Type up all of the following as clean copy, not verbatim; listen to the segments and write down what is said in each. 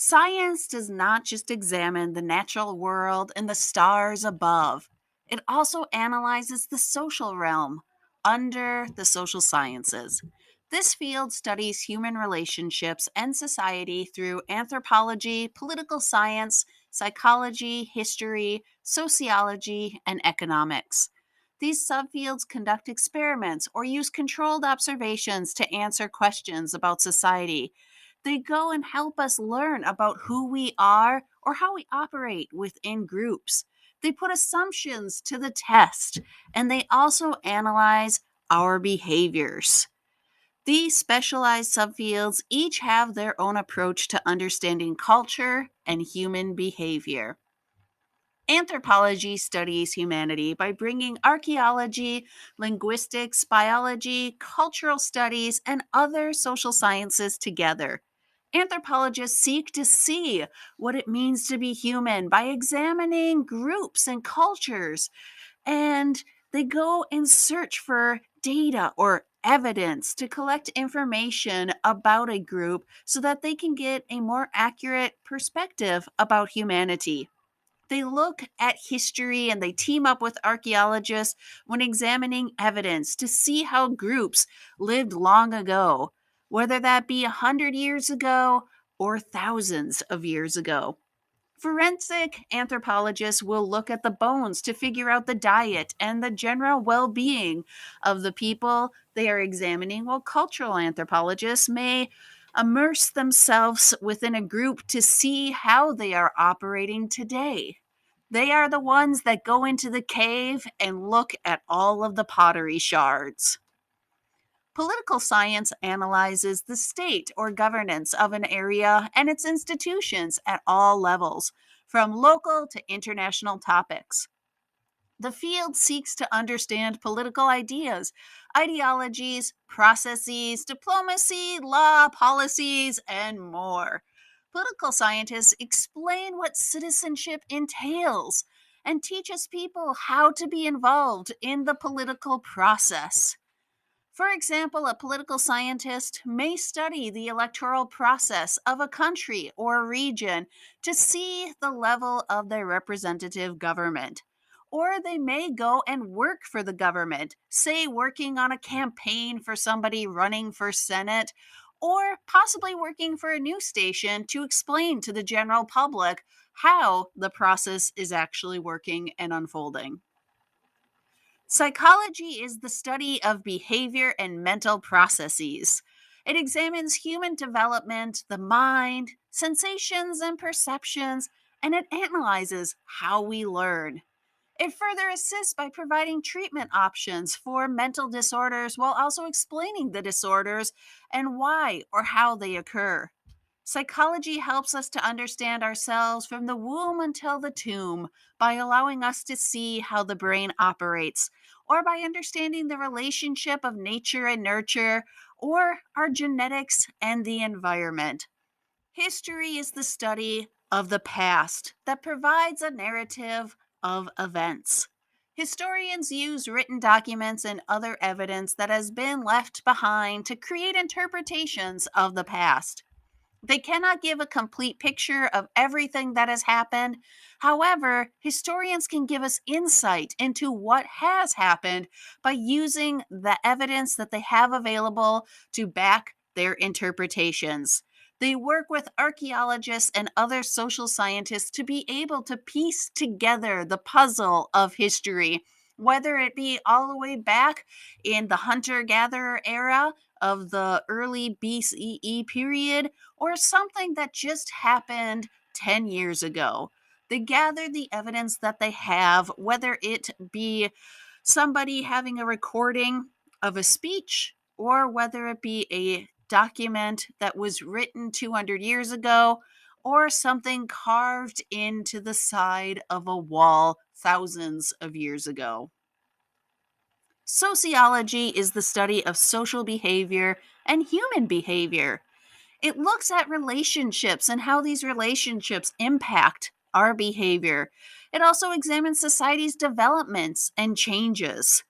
Science does not just examine the natural world and the stars above, it also analyzes the social realm under the social sciences. This field studies human relationships and society through anthropology, political science, psychology, history, sociology, and economics. These subfields conduct experiments or use controlled observations to answer questions about society. They go and help us learn about who we are or how we operate within groups. They put assumptions to the test, and they also analyze our behaviors. These specialized subfields each have their own approach to understanding culture and human behavior. Anthropology studies humanity by bringing archaeology, linguistics, biology, cultural studies, and other social sciences together. Anthropologists seek to see what it means to be human by examining groups and cultures, and they go and search for data or evidence to collect information about a group so that they can get a more accurate perspective about humanity. They look at history and they team up with archaeologists when examining evidence to see how groups lived long ago, whether that be 100 years ago or thousands of years ago. Forensic anthropologists will look at the bones to figure out the diet and the general well being of the people they are examining, while cultural anthropologists may immerse themselves within a group to see how they are operating today. They are the ones that go into the cave and look at all of the pottery shards. Political science analyzes the state or governance of an area and its institutions at all levels, from local to international topics. The field seeks to understand political ideas, ideologies, processes, diplomacy, law, policies, and more. Political scientists explain what citizenship entails and teach us people how to be involved in the political process. For example, a political scientist may study the electoral process of a country or a region to see the level of their representative government. Or they may go and work for the government, say working on a campaign for somebody running for Senate, or possibly working for a news station to explain to the general public how the process is actually working and unfolding. Psychology is the study of behavior and mental processes. It examines human development, the mind, sensations, and perceptions, and it analyzes how we learn. It further assists by providing treatment options for mental disorders while also explaining the disorders and why or how they occur. Psychology helps us to understand ourselves from the womb until the tomb by allowing us to see how the brain operates, or by understanding the relationship of nature and nurture, or our genetics and the environment. History is the study of the past that provides a narrative of events. Historians use written documents and other evidence that has been left behind to create interpretations of the past. They cannot give a complete picture of everything that has happened. However, historians can give us insight into what has happened by using the evidence that they have available to back their interpretations. They work with archaeologists and other social scientists to be able to piece together the puzzle of history, whether it be all the way back in the hunter gatherer era of the early BCE period or something that just happened 10 years ago. They gather the evidence that they have, whether it be somebody having a recording of a speech or whether it be a document that was written 200 years ago or something carved into the side of a wall thousands of years ago. Sociology is the study of social behavior and human behavior. It looks at relationships and how these relationships impact our behavior. It also examines society's developments and changes.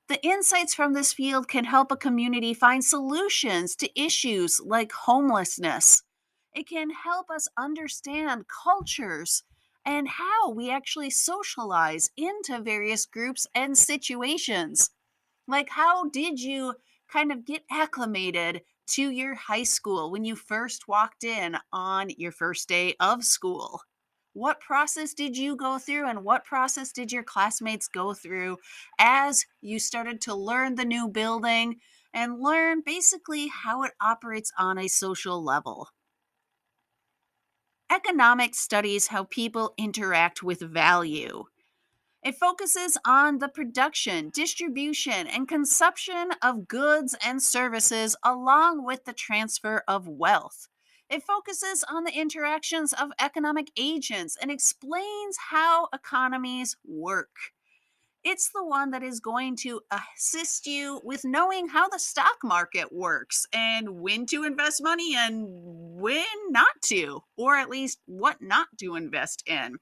The insights from this field can help a community find solutions to issues like homelessness. It can help us understand cultures and how we actually socialize into various groups and situations. Like, how did you kind of get acclimated to your high school when you first walked in on your first day of school? What process did you go through, and what process did your classmates go through as you started to learn the new building and learn basically how it operates on a social level? Economics studies how people interact with value. It focuses on the production, distribution, and consumption of goods and services, along with the transfer of wealth. It focuses on the interactions of economic agents and explains how economies work. It's the one that is going to assist you with knowing how the stock market works and when to invest money and when not to, or at least what not to invest in.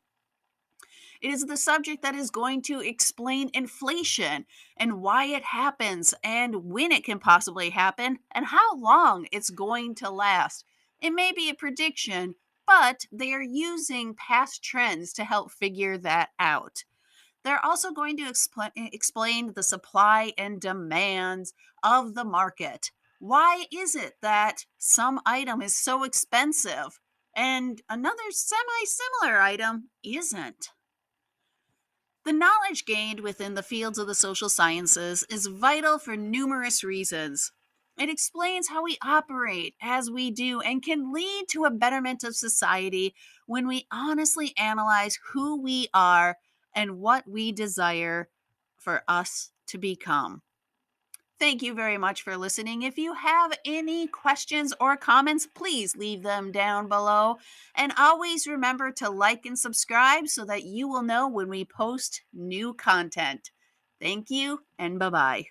It is the subject that is going to explain inflation and why it happens and when it can possibly happen and how long it's going to last. It may be a prediction, but they are using past trends to help figure that out. They're also going to explain the supply and demands of the market. Why is it that some item is so expensive and another semi similar item isn't? The knowledge gained within the fields of the social sciences is vital for numerous reasons. It explains how we operate as we do and can lead to a betterment of society when we honestly analyze who we are and what we desire for us to become. Thank you very much for listening. If you have any questions or comments, please leave them down below. And always remember to like and subscribe so that you will know when we post new content. Thank you, and bye bye.